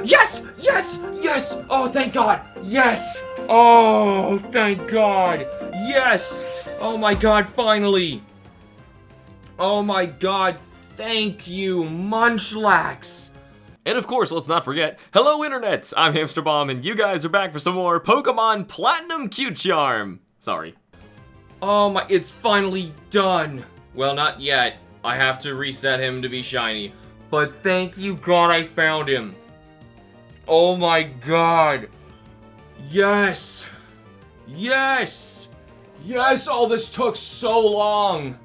Yes! Yes! Yes! Oh, thank God! Yes! Oh, thank God! Yes! Oh my God, finally! Oh my God, thank you, Munchlax! And of course, let's not forget, hello internets! I'm HamsterBomb, and you guys are back for some more Pokemon Platinum Cute Charm. Sorry. Oh my, it's finally done. Well, not yet. I have to reset him to be shiny. But thank you God I found him. Oh my God. Yes. Yes. Yes, oh, this took so long.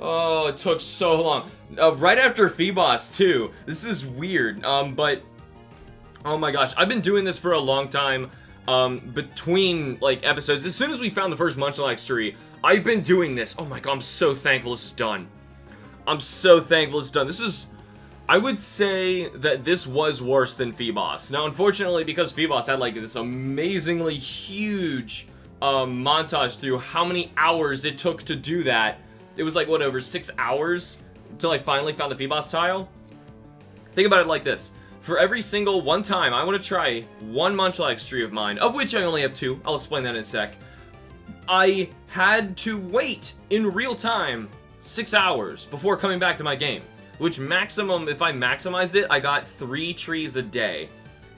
Oh, it took so long. Right after Feebas, too. This is weird, but... Oh my gosh, I've been doing this for a long time, between, like, episodes. As soon as we found the first Munchlax tree, I've been doing this. Oh my God, I'm so thankful this is done. I'm so thankful it's done. This is... I would say that this was worse than Feebas. Now, unfortunately, because Feebas had, like, this amazingly huge, montage through how many hours it took to do that. It was like, what, over 6 hours until I finally found the Feebas tile? Think about it like this. For every single one time I want to try one Munchlax tree of mine, of which I only have 2, I'll explain that in a sec, I had to wait in real time 6 hours before coming back to my game. Which maximum, if I maximized it, I got 3 trees a day.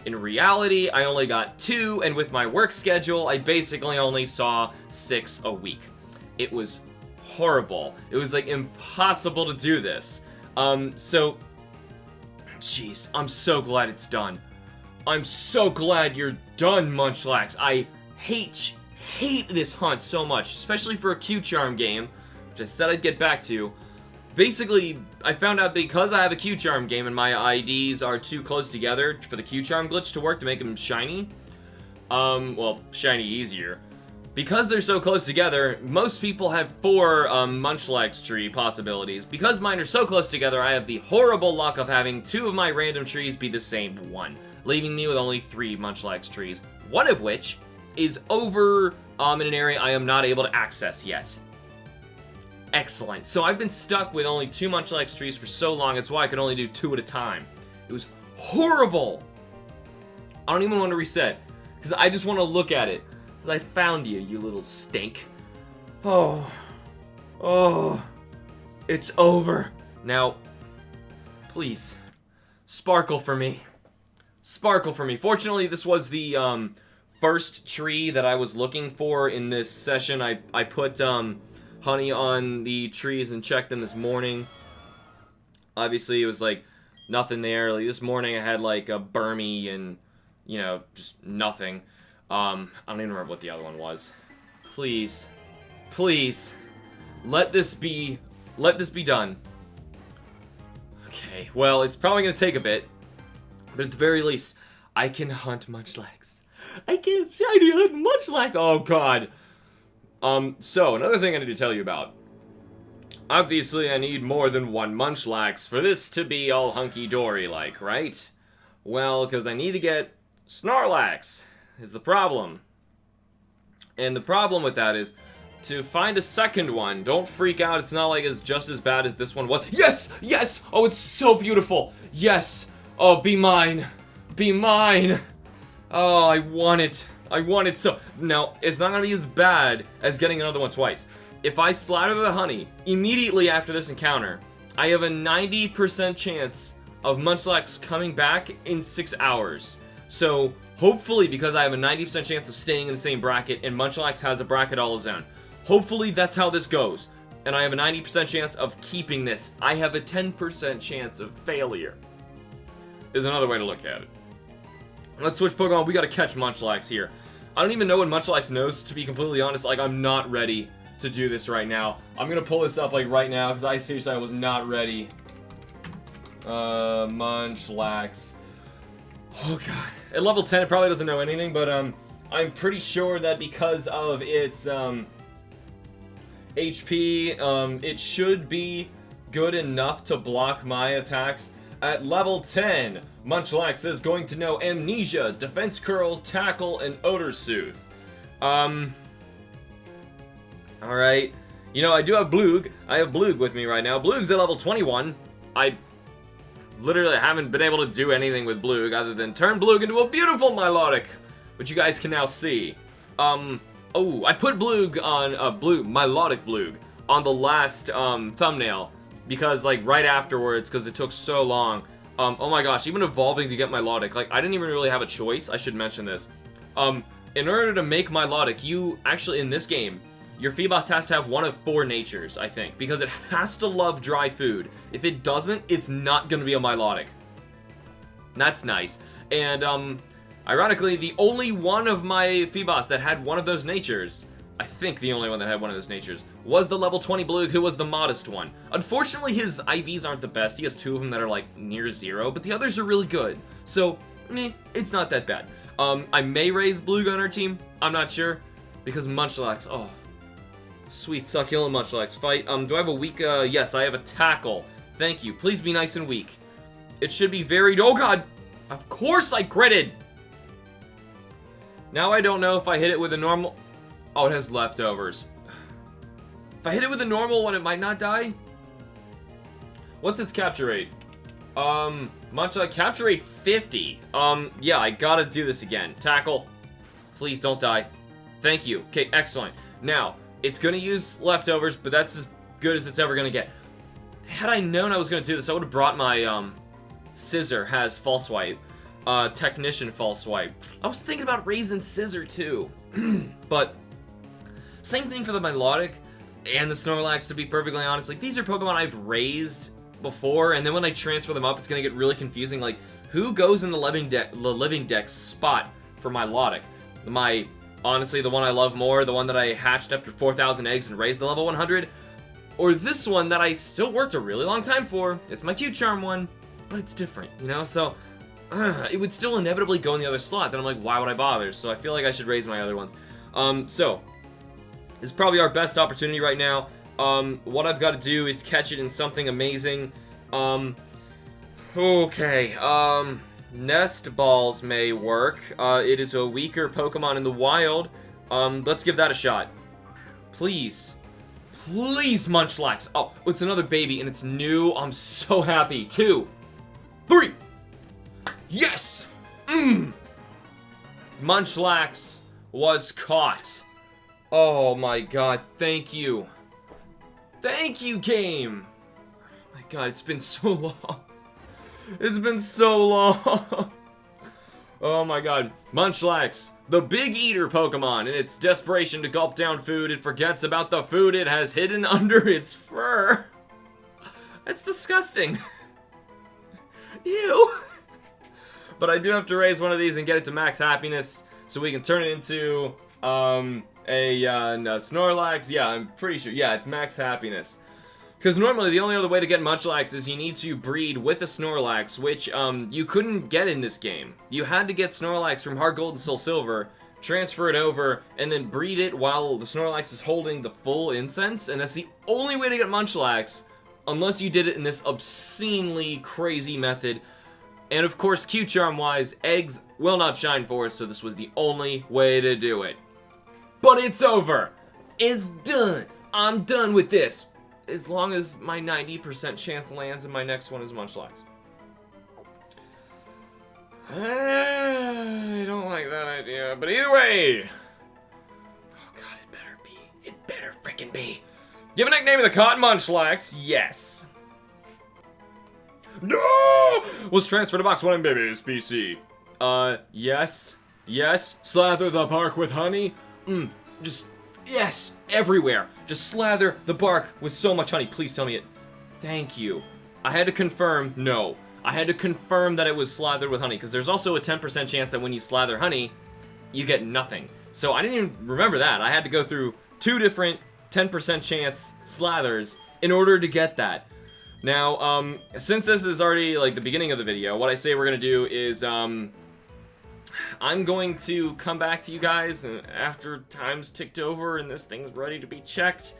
In reality, I only got 2, and with my work schedule, I basically only saw 6 a week. It was horrible. It was like impossible to do this. So, jeez, I'm so glad it's done. I'm so glad you're done, Munchlax. I hate this hunt so much, especially for a Q-Charm game, which I said I'd get back to. Basically, I found out because I have a Q-Charm game and my IDs are too close together for the Q-Charm glitch to work to make them shiny. Well, shiny easier. Because they're so close together, most people have 4 Munchlax tree possibilities. Because mine are so close together, I have the horrible luck of having 2 of my random trees be the same one, leaving me with only 3 Munchlax trees, one of which is over in an area I am not able to access yet. Excellent. So I've been stuck with only 2 Munchlax trees for so long, it's why I could only do 2 at a time. It was horrible! I don't even want to reset, because I just want to look at it. Because I found you, you little stink. Oh. It's over. Now, please, sparkle for me. Sparkle for me. Fortunately, this was the first tree that I was looking for in this session. I put honey on the trees and checked them this morning. Obviously, it was like nothing there. Like this morning, I had like a Burmy and, you know, just nothing. I don't even remember what the other one was. Please, please, let this be done. Okay, well, it's probably gonna take a bit, but at the very least, I can hunt Munchlax. I can shiny hunt Munchlax. Oh God. So another thing I need to tell you about. Obviously, I need more than 1 Munchlax for this to be all hunky-dory like, right? Well, because I need to get Snorlax is the problem. And the problem with that is to find a second one. Don't freak out. It's not like it's just as bad as this one was. Yes! Yes! Oh, it's so beautiful. Yes! Oh, be mine. Be mine. Oh, I want it. I want it so... Now, it's not going to be as bad as getting another one twice. If I slather the honey immediately after this encounter, I have a 90% chance of Munchlax coming back in 6 hours. So, hopefully, because I have a 90% chance of staying in the same bracket, and Munchlax has a bracket all his own. Hopefully, that's how this goes. And I have a 90% chance of keeping this. I have a 10% chance of failure. Is another way to look at it. Let's switch Pokemon. We gotta catch Munchlax here. I don't even know what Munchlax knows, to be completely honest. Like, I'm not ready to do this right now. I'm gonna pull this up, like, right now, because I seriously was not ready. Munchlax. Oh, God. At level 10, it probably doesn't know anything, but, I'm pretty sure that because of its, HP, it should be good enough to block my attacks. At level 10, Munchlax is going to know Amnesia, Defense Curl, Tackle, and Odor Soothe. Alright. You know, I do have Bloog. I have Bloog with me right now. Bloog's at level 21. literally haven't been able to do anything with Bloog other than turn Bloog into a beautiful Milotic, which you guys can now see. Oh, I put Bloog on, Milotic Bloog on the last, thumbnail, because, like, right afterwards, because it took so long. Oh my gosh, even evolving to get Milotic, like, I didn't even really have a choice, I should mention this. In order to make Milotic, you, actually, in this game, your Feebas has to have one of 4 natures, I think, because it has to love dry food. If it doesn't, it's not gonna be a Milotic. That's nice. And, ironically, the only one of my Feebas that had one of those natures, I think the only one that had one of those natures, was the level 20 Bloog, who was the modest one. Unfortunately, his IVs aren't the best. He has 2 of them that are, like, near 0, but the others are really good. So, it's not that bad. I may raise Bloog on our team. I'm not sure, because Munchlax, oh. Sweet, succulent Munchlax. Fight. Do I have a weak, yes, I have a tackle. Thank you. Please be nice and weak. It should be very, oh god! Of course I critted! Now I don't know if I hit it with a normal, oh, it has leftovers. If I hit it with a normal one, it might not die. What's its capture rate? Munchlax, capture rate 50. Yeah, I gotta do this again. Tackle. Please don't die. Thank you. Okay, excellent. Now, it's gonna use leftovers, but that's as good as it's ever gonna get. Had I known I was gonna do this, I would have brought my, Scissor has false swipe. Technician false swipe. I was thinking about raising Scissor too. But, same thing for the Milotic and the Snorlax, to be perfectly honest. Like, these are Pokemon I've raised before, and then when I transfer them up, it's gonna get really confusing. Like, who goes in the living deck spot for Milotic? Honestly, the one I love more, the one that I hatched after 4,000 eggs and raised to level 100, or this one that I still worked a really long time for. It's my Q-Charm one, but it's different, you know? So, it would still inevitably go in the other slot. Then I'm like, why would I bother? So I feel like I should raise my other ones. So, this is probably our best opportunity right now. What I've got to do is catch it in something amazing. Okay, Nest Balls may work. It is a weaker Pokemon in the wild. Let's give that a shot. Please. Please, Munchlax. Oh, it's another baby, and it's new. I'm so happy. 2, 3. Yes! Munchlax was caught. Oh my god, thank you. Thank you, game! Oh my god, it's been so long. It's been so long. Oh my god. Munchlax, the big eater Pokemon. In its desperation to gulp down food, it forgets about the food it has hidden under its fur. That's disgusting. Ew. But I do have to raise one of these and get it to max happiness so we can turn it into no, Snorlax. Yeah, I'm pretty sure. Yeah, it's max happiness. Because normally the only other way to get Munchlax is you need to breed with a Snorlax, which you couldn't get in this game. You had to get Snorlax from Heart Gold and Soul Silver, transfer it over, and then breed it while the Snorlax is holding the full incense, and that's the only way to get Munchlax, unless you did it in this obscenely crazy method. And of course, Q-Charm wise, eggs will not shine for us, so this was the only way to do it. But it's over! It's done! I'm done with this! As long as my 90% chance lands and my next one is Munchlax. I don't like that idea, but either way. Oh god, it better be. It better frickin' be. Give a nickname of the cotton Munchlax, yes. No! Was transferred to box 1 in babies, PC. Yes. Yes. Slather the bark with honey. Just, yes, everywhere. Just slather the bark with so much honey. Please tell me it. Thank you. I had to confirm, no. I had to confirm that it was slathered with honey, because there's also a 10% chance that when you slather honey, you get nothing. So I didn't even remember that. I had to go through 2 different 10% chance slathers in order to get that. Now, since this is already, like, the beginning of the video, what I say we're gonna do is, I'm going to come back to you guys after time's ticked over and this thing's ready to be checked.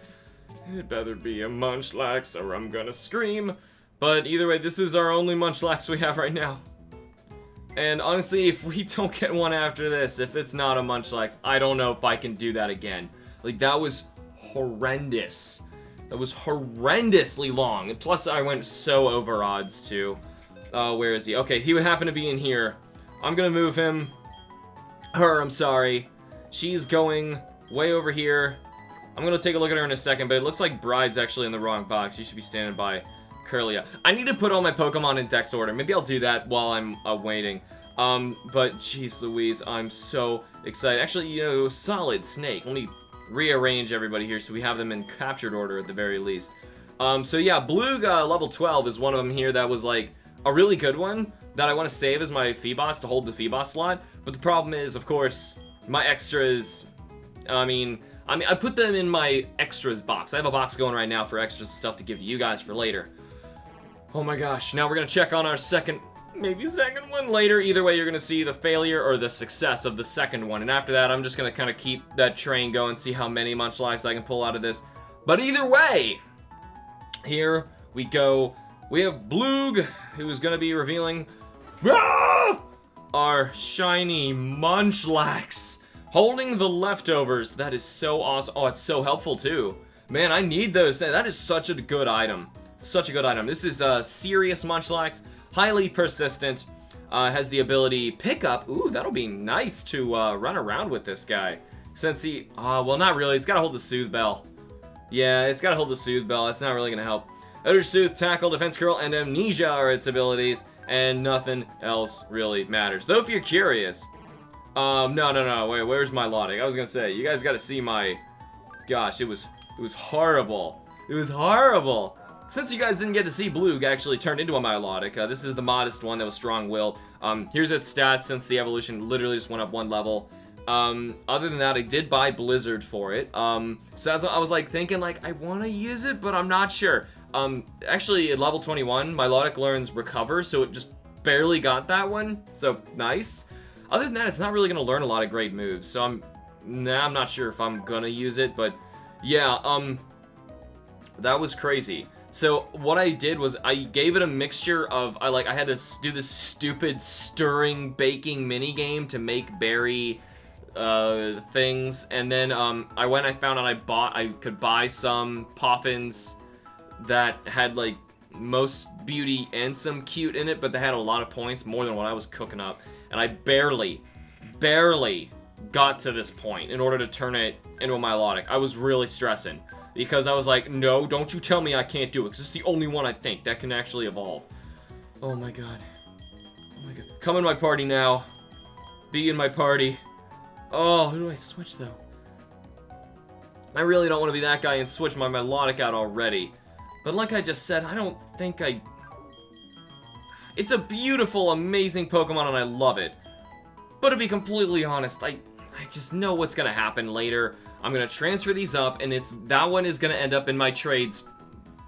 It better be a Munchlax or I'm gonna scream. But either way, this is our only Munchlax we have right now. And honestly, if we don't get one after this, if it's not a Munchlax, I don't know if I can do that again. Like, that was horrendous. That was horrendously long. And plus, I went so over odds, too. Where is he? Okay, he would happen to be in here. I'm gonna move him. I'm sorry. She's going way over here. I'm gonna take a look at her in a second, but it looks like Bride's actually in the wrong box. You should be standing by Curlia. I need to put all my Pokemon in dex order. Maybe I'll do that while I'm waiting. But jeez Louise, I'm so excited. Actually, you know, solid Snake. Let me rearrange everybody here so we have them in captured order at the very least. So yeah, Beluga level 12 is one of them here that was like a really good one that I want to save as my Feebas to hold the Feebas slot. But the problem is, of course, my extras, I mean, I put them in my extras box. I have a box going right now for extras stuff to give to you guys for later. Oh my gosh, now we're gonna check on our maybe second one later. Either way, you're gonna see the failure or the success of the second one. And after that, I'm just gonna kind of keep that train going, see how many Munchlax I can pull out of this. But either way, here we go. We have Bloog, who is gonna be revealing our shiny Munchlax. Holding the leftovers. That is so awesome. Oh, it's so helpful too. Man, I need those. That is such a good item. Such a good item. This is a serious Munchlax. Highly persistent. Has the ability pickup. Ooh, that'll be nice to run around with this guy. Since he... well, not really. It's got to hold the Soothe Bell. Yeah, it's got to hold the Soothe Bell. That's not really going to help. Odor Soothe, Tackle, Defense Curl, and Amnesia are its abilities. And nothing else really matters. Though if you're curious... no. Wait, where's my Milotic? I was gonna say, you guys gotta see my... Gosh, it was horrible. It was horrible. Since you guys didn't get to see Bloog actually turned into a Milotic, this is the modest one that was strong-willed. Here's its stats since the evolution literally just went up one level. Other than that, I did buy Blizzard for it. So that's what I was like thinking, like, I want to use it, but I'm not sure. Actually, at level 21, Milotic learns Recover, so it just barely got that one. So, nice. Other than that, it's not really going to learn a lot of great moves, so I'm not sure if I'm going to use it, but yeah, that was crazy. So what I did was I gave it a mixture of, I had to do this stupid stirring baking mini game to make berry things, and then I found out I could buy some Poffins that had like most beauty and some cute in it, but they had a lot of points, more than what I was cooking up. And I barely got to this point in order to turn it into a Milotic. I was really stressing because I was like, no, don't you tell me I can't do it, because it's the only one I think that can actually evolve. Oh my god. Oh my god. Come in my party now. Be in my party. Oh, who do I switch though? I really don't want to be that guy and switch my Milotic out already. But like I just said, I don't think It's a beautiful, amazing Pokemon, and I love it. But to be completely honest, I just know what's gonna happen later. I'm gonna transfer these up, and that one is gonna end up in my trades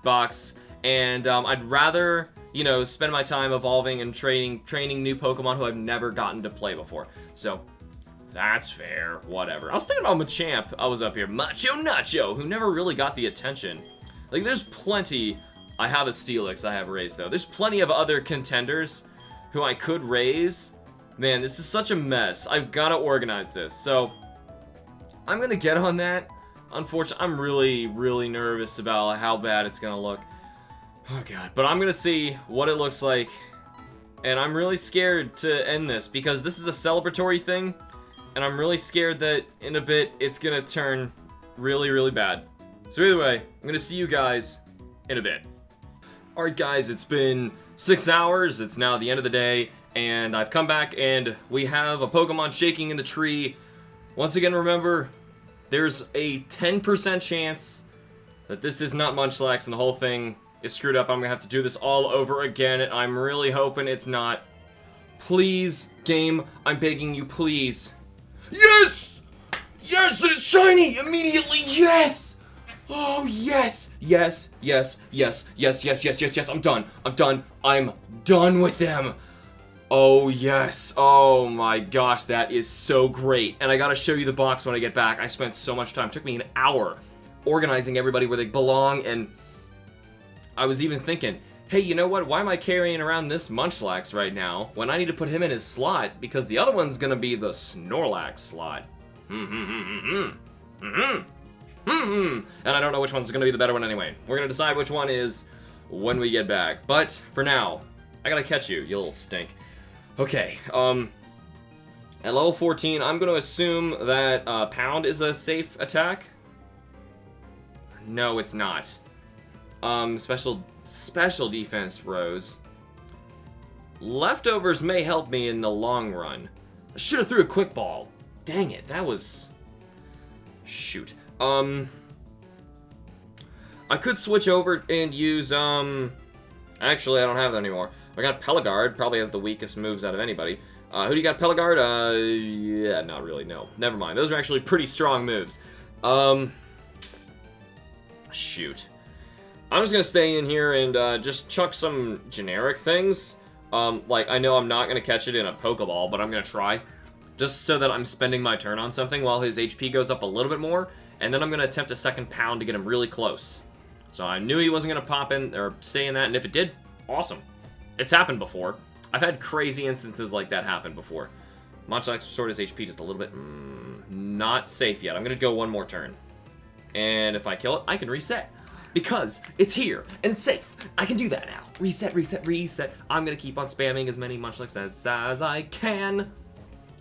box. And I'd rather, you know, spend my time evolving and training new Pokemon who I've never gotten to play before. So that's fair. Whatever. I was thinking about Machamp. I was up here, Macho Nacho, who never really got the attention. Like, there's plenty. I have a Steelix I have raised, though. There's plenty of other contenders who I could raise. Man, this is such a mess. I've got to organize this. So, I'm going to get on that. Unfortunately, I'm really, really nervous about how bad it's going to look. Oh, God. But I'm going to see what it looks like. And I'm really scared to end this, because this is a celebratory thing. And I'm really scared that in a bit, it's going to turn really, really bad. So either way, I'm going to see you guys in a bit. Alright guys, it's been 6 hours, it's now the end of the day, and I've come back and we have a Pokemon shaking in the tree. Once again, remember, there's a 10% chance that this is not Munchlax and the whole thing is screwed up. I'm going to have to do this all over again, and I'm really hoping it's not. Please, game, I'm begging you, please. Yes! Yes, it's shiny! Immediately, yes! Oh, yes! Yes, yes, yes, yes, yes, yes, yes, yes, I'm done. I'm done with them. Oh, yes. Oh, my gosh, that is so great. And I gotta show you the box when I get back. I spent so much time. It took me an hour organizing everybody where they belong, and I was even thinking, hey, you know what? Why am I carrying around this Munchlax right now when I need to put him in his slot? Because the other one's gonna be the Snorlax slot. And I don't know which one's gonna be the better one anyway. We're gonna decide which one is when we get back. But for now, I gotta catch you, you little stink. Okay, at level 14, I'm gonna assume that, Pound is a safe attack. No, it's not. Special defense rose. Leftovers may help me in the long run. I should have threw a quick ball. Dang it, that was... Shoot. I could switch over and use, Actually, I don't have that anymore. I got Pelagard, probably has the weakest moves out of anybody. Who do you got, Pelagard? Yeah, not really, no. Never mind, those are actually pretty strong moves. Shoot. I'm just gonna stay in here and, just chuck some generic things. Like, I know I'm not gonna catch it in a Pokeball, but I'm gonna try. Just so that I'm spending my turn on something while his HP goes up a little bit more, and then I'm gonna attempt a second Pound to get him really close. So I knew he wasn't gonna pop in, or stay in that, and if it did, awesome. It's happened before. I've had crazy instances like that happen before. Munchlax restored his HP just a little bit. Not safe yet. I'm gonna go one more turn. And if I kill it, I can reset. Because it's here, and it's safe. I can do that now. Reset, reset, reset. I'm gonna keep on spamming as many Munchlax as I can.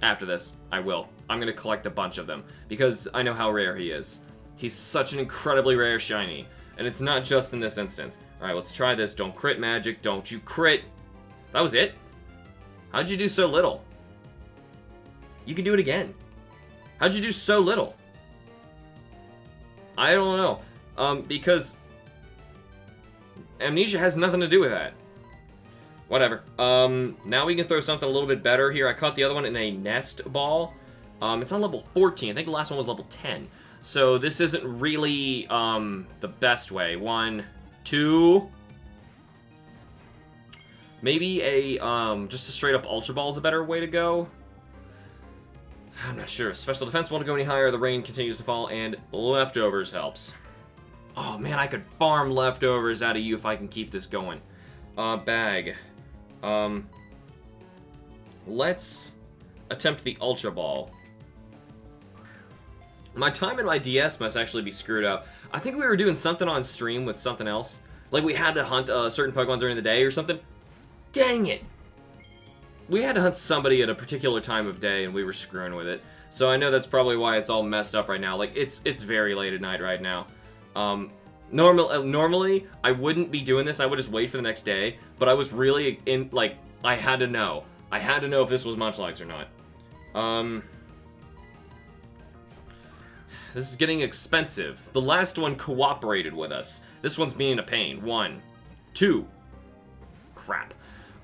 After this, I will. I'm gonna collect a bunch of them, because I know how rare he is. He's such an incredibly rare shiny, and it's not just in this instance. Alright, let's try this. Don't crit magic, don't you crit. That was it? How'd you do so little? You can do it again. How'd you do so little? I don't know. Because Amnesia has nothing to do with that. Whatever. Now we can throw something a little bit better here. I caught the other one in a nest ball. It's on level 14. I think the last one was level 10. So this isn't really, the best way. 1, 2... Maybe a, just a straight up Ultra Ball is a better way to go. I'm not sure. Special defense won't go any higher. The rain continues to fall, and leftovers helps. Oh man, I could farm leftovers out of you if I can keep this going. Bag. Let's attempt the Ultra Ball. My time in my DS must actually be screwed up. I think we were doing something on stream with something else. Like we had to hunt a certain Pokemon during the day or something. Dang it! We had to hunt somebody at a particular time of day and we were screwing with it. So I know that's probably why it's all messed up right now. Like, it's very late at night right now. Normally, I wouldn't be doing this. I would just wait for the next day. But I was really in, like, I had to know. I had to know if this was Munchlax or not. This is getting expensive. The last one cooperated with us. This one's being a pain. 1, 2. Crap.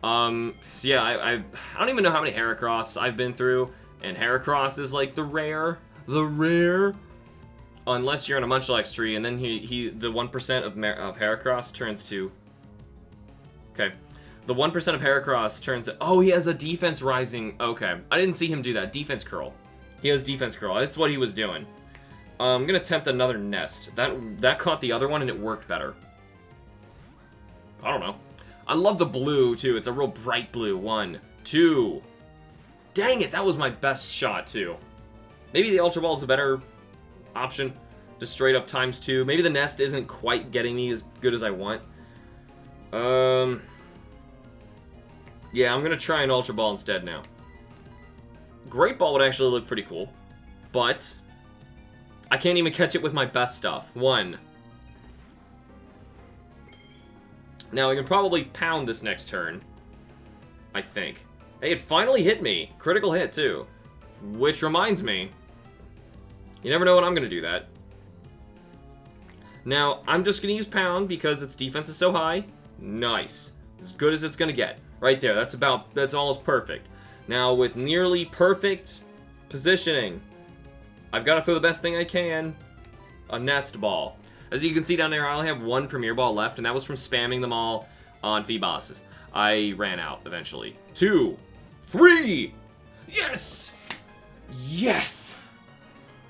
So yeah, I don't even know how many Heracross I've been through, and Heracross is like the rare, unless you're in a Munchlax tree, and then the 1% of Heracross turns to, okay, the 1% of Heracross turns to, oh, he has a defense rising, okay, I didn't see him do that, defense curl, he has defense curl, that's what he was doing. I'm gonna attempt another nest, that caught the other one and it worked better. I don't know. I love the blue, too. It's a real bright blue. 1, 2. Dang it, that was my best shot, too. Maybe the Ultra Ball is a better option. Just straight up ×2. Maybe the nest isn't quite getting me as good as I want. Yeah, I'm going to try an Ultra Ball instead now. Great Ball would actually look pretty cool. But I can't even catch it with my best stuff. 1. Now, I can probably pound this next turn. I think. Hey, it finally hit me. Critical hit, too. Which reminds me, you never know when I'm going to do that. Now, I'm just going to use Pound because its defense is so high. Nice. As good as it's going to get. Right there. That's almost perfect. Now, with nearly perfect positioning, I've got to throw the best thing I can. A Nest Ball. As you can see down there, I only have 1 Premier Ball left, and that was from spamming them all on Feebosses. I ran out eventually. 2, 3! Yes! Yes!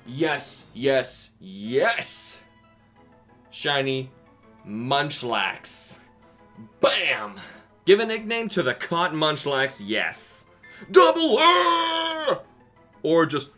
Yes, yes, yes! Shiny Munchlax. Bam! Give a nickname to the caught Munchlax, yes. Double or just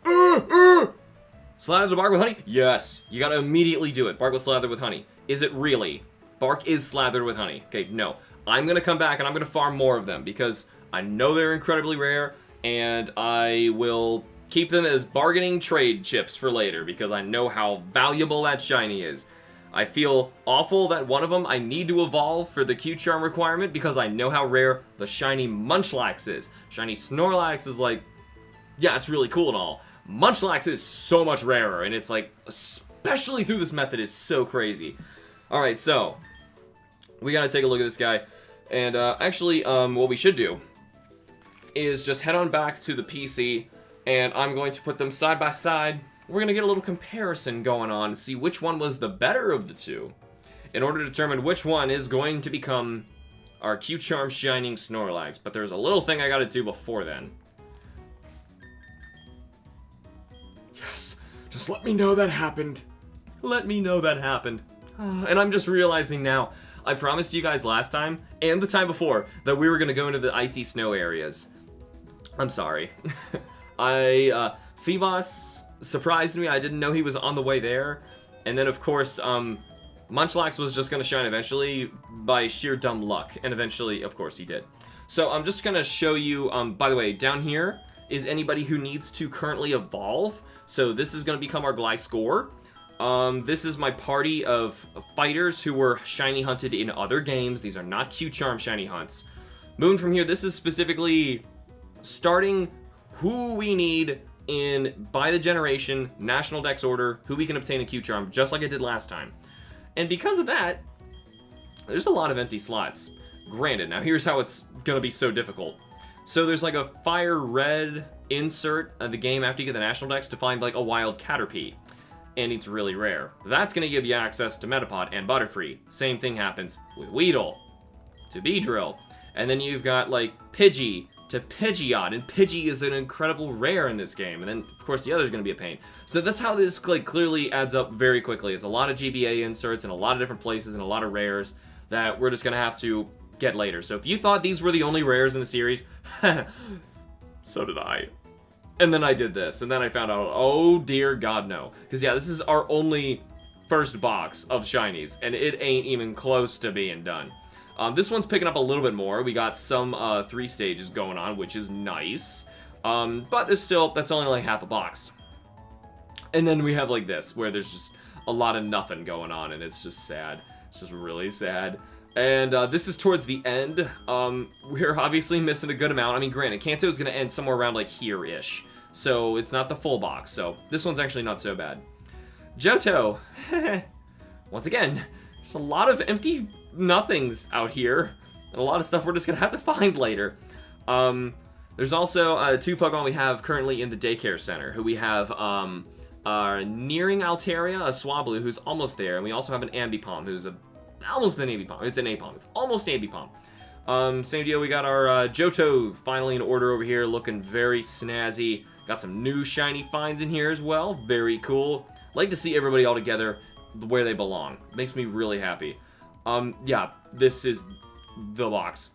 Slather the bark with honey? Yes. You gotta immediately do it. Bark with slather with honey. Is it really? Bark is slathered with honey. Okay, no. I'm gonna come back and I'm gonna farm more of them because I know they're incredibly rare, and I will keep them as bargaining trade chips for later because I know how valuable that shiny is. I feel awful that one of them I need to evolve for the Q-Charm requirement because I know how rare the shiny Munchlax is. Shiny Snorlax is like, yeah, it's really cool and all. Munchlax is so much rarer, and it's like, especially through this method, is so crazy. Alright, so we gotta take a look at this guy. And actually, what we should do is just head on back to the PC, and I'm going to put them side by side. We're going to get a little comparison going on to see which one was the better of the two, in order to determine which one is going to become our Q-Charm Shining Snorlax. But there's a little thing I got to do before then. Yes, just let me know that happened. Let me know that happened. And I'm just realizing now, I promised you guys last time, and the time before, that we were going to go into the icy snow areas. I'm sorry. Phoebos surprised me. I didn't know he was on the way there. And then, of course, Munchlax was just going to shine eventually by sheer dumb luck. And eventually, of course, he did. So I'm just going to show you, by the way, down here is anybody who needs to currently evolve. So this is going to become our Gliscor. This is my party of fighters who were shiny hunted in other games. These are not Q-Charm shiny hunts. Moving from here, this is specifically starting who we need in by the generation, national dex order, who we can obtain a Q-Charm, just like I did last time. And because of that, there's a lot of empty slots. Granted, now here's how it's gonna be so difficult. So there's like a fire red insert of the game after you get the national dex to find like a wild Caterpie. And it's really rare. That's going to give you access to Metapod and Butterfree. Same thing happens with Weedle to Beedrill. And then you've got, like, Pidgey to Pidgeot, and Pidgey is an incredible rare in this game. And then, of course, the other's going to be a pain. So that's how this, like, clearly adds up very quickly. It's a lot of GBA inserts in a lot of different places and a lot of rares that we're just going to have to get later. So if you thought these were the only rares in the series, so did I. And then I did this, and then I found out, oh dear God, no. Because yeah, this is our only first box of shinies, and it ain't even close to being done. This one's picking up a little bit more. We got some 3 stages going on, which is nice. But there's still, that's only like half a box. And then we have like this, where there's just a lot of nothing going on, and it's just sad. It's just really sad. And this is towards the end. We're obviously missing a good amount. I mean, granted, Kanto is going to end somewhere around like here-ish. So it's not the full box. So this one's actually not so bad. Johto. Once again, there's a lot of empty nothings out here. And a lot of stuff we're just going to have to find later. There's also 2 Pokemon we have currently in the daycare center. Who we have nearing Altaria, a Swablu who's almost there. And we also have an Ambipom who's almost an Ambipom. It's an Apom. It's almost an Ambipom. Same deal. We got our Johto finally in order over here, looking very snazzy. Got some new shiny finds in here as well. Very cool. Like to see everybody all together where they belong. Makes me really happy. Yeah, this is the box.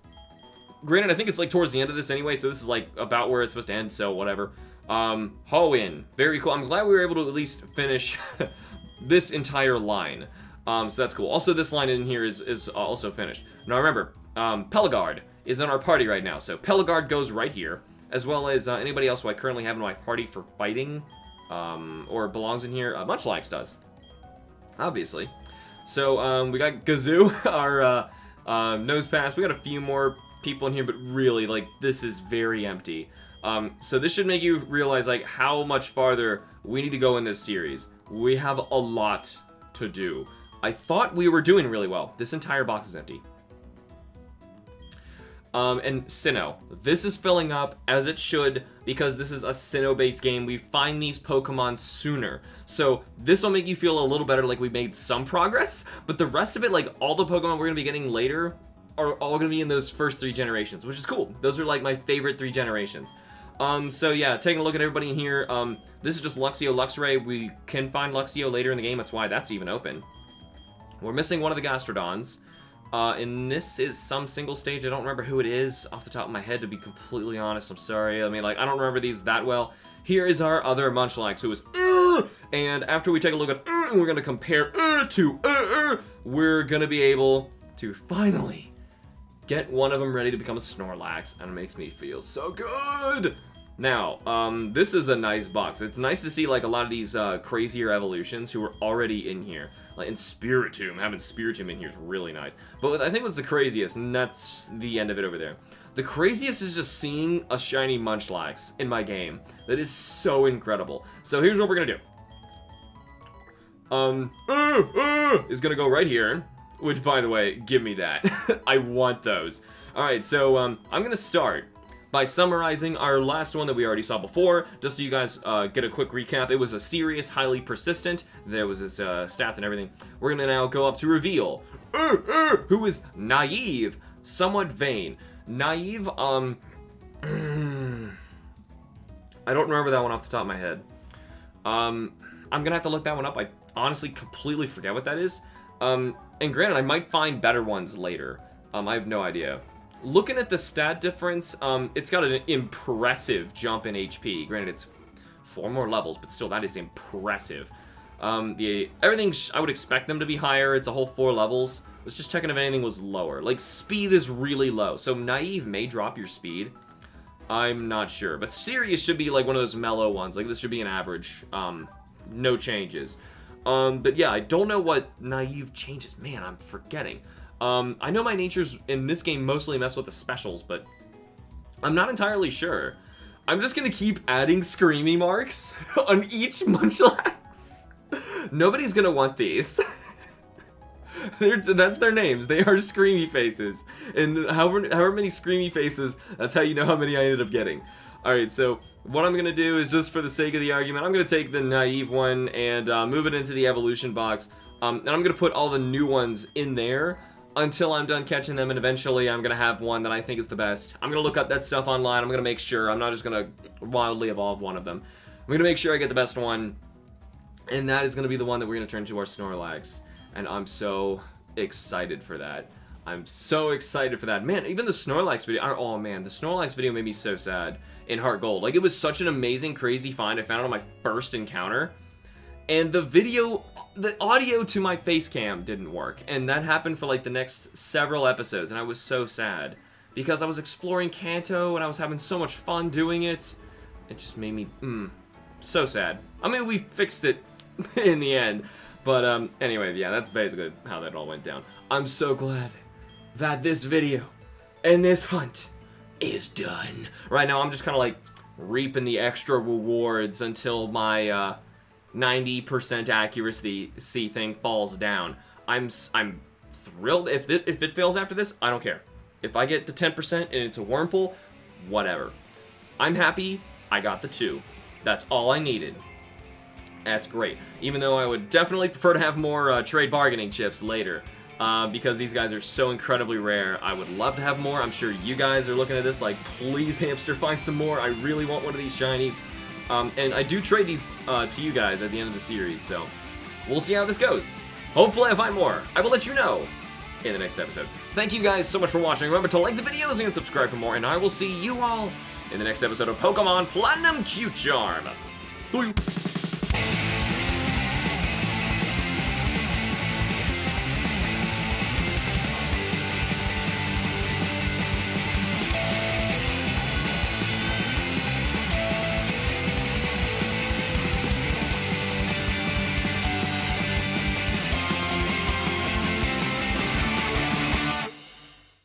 Granted, I think it's like towards the end of this anyway, so this is like about where it's supposed to end. So whatever. Hoenn. Very cool. I'm glad we were able to at least finish this entire line. So that's cool. Also, this line in here is also finished. Now, remember, Pelagard is in our party right now. So Pelagard goes right here, as well as anybody else who I currently have in my party for fighting or belongs in here. Munchlax does, obviously. So we got Gazoo, our nose pass. We got a few more people in here, but really, like, this is very empty. So this should make you realize, like, how much farther we need to go in this series. We have a lot to do. I thought we were doing really well. This entire box is empty. And Sinnoh. This is filling up as it should because this is a Sinnoh-based game. We find these Pokemon sooner. So this will make you feel a little better like we made some progress, but the rest of it, like all the Pokemon we're going to be getting later, are all going to be in those first 3 generations, which is cool. Those are like my favorite 3 generations. So yeah, taking a look at everybody in here. This is just Luxio, Luxray. We can find Luxio later in the game. That's why that's even open. We're missing one of the Gastrodons. And this is some single stage. I don't remember who it is off the top of my head, to be completely honest. I'm sorry. I mean, like, I don't remember these that well. Here is our other Munchlax, who is and after we take a look at we're going to compare to we're gonna be able to finally get one of them ready to become a Snorlax, and it makes me feel so good. Now, this is a nice box. It's nice to see, like, a lot of these crazier evolutions who are already in here. Like, in Spiritomb, having Spiritomb in here is really nice. But I think what's the craziest, and that's the end of it over there. The craziest is just seeing a shiny Munchlax in my game. That is so incredible. So here's what we're gonna do. Is gonna go right here. Which, by the way, give me that. I want those. Alright, so I'm gonna start by summarizing our last one that we already saw before, just so you guys get a quick recap. It was a serious, highly persistent. There was his stats and everything. We're gonna now go up to reveal. Who is naive, somewhat vain. Naive, I don't remember that one off the top of my head. I'm gonna have to look that one up. I honestly completely forget what that is. And granted, I might find better ones later. I have no idea. Looking at the stat difference, it's got an impressive jump in HP. Granted, it's 4 more levels, but still, that is impressive. Everything, I would expect them to be higher. It's a whole 4 levels. I was just checking if anything was lower. Like, speed is really low, so Naive may drop your speed. I'm not sure. But Sirius should be, like, one of those mellow ones. Like, this should be an average. No changes. But yeah, I don't know what Naive changes. Man, I'm forgetting. I know my natures in this game mostly mess with the specials, but I'm not entirely sure. I'm just gonna keep adding screamy marks on each Munchlax. Nobody's gonna want these. That's their names. They are screamy faces. And however many screamy faces, that's how you know how many I ended up getting. Alright, so what I'm gonna do is, just for the sake of the argument, I'm gonna take the Naive one and move it into the evolution box. And I'm gonna put all the new ones in there until I'm done catching them, and eventually I'm gonna have one that I think is the best. I'm gonna look up that stuff online. I'm gonna make sure. I'm not just gonna wildly evolve one of them. I'm gonna make sure I get the best one, and that is gonna be the one that we're gonna turn into our Snorlax. And I'm so excited for that. I'm so excited for that. Man, even the Snorlax video, oh man, the Snorlax video made me so sad in Heart Gold. Like, it was such an amazing, crazy find. I found it on my first encounter, and the video, the audio to my face cam didn't work, and that happened for like the next several episodes, and I was so sad because I was exploring Kanto and I was having so much fun doing it. It just made me so sad. I mean, we fixed it in the end, but anyway, yeah, that's basically how that all went down. I'm so glad that this video and this hunt is done. Right now, I'm just kind of like reaping the extra rewards until my 90% accuracy thing falls down. I'm thrilled. If it fails after this, I don't care. If I get to 10% and it's a Wurmple, whatever. I'm happy I got the 2. That's all I needed. That's great. Even though I would definitely prefer to have more trade bargaining chips later. Because these guys are so incredibly rare. I would love to have more. I'm sure you guys are looking at this like, please, Hamster, find some more. I really want one of these shinies. And I do trade these to you guys at the end of the series, so we'll see how this goes. Hopefully I find more. I will let you know in the next episode. Thank you guys so much for watching. Remember to like the videos and subscribe for more, and I will see you all in the next episode of Pokemon Platinum Q Charm. Bye.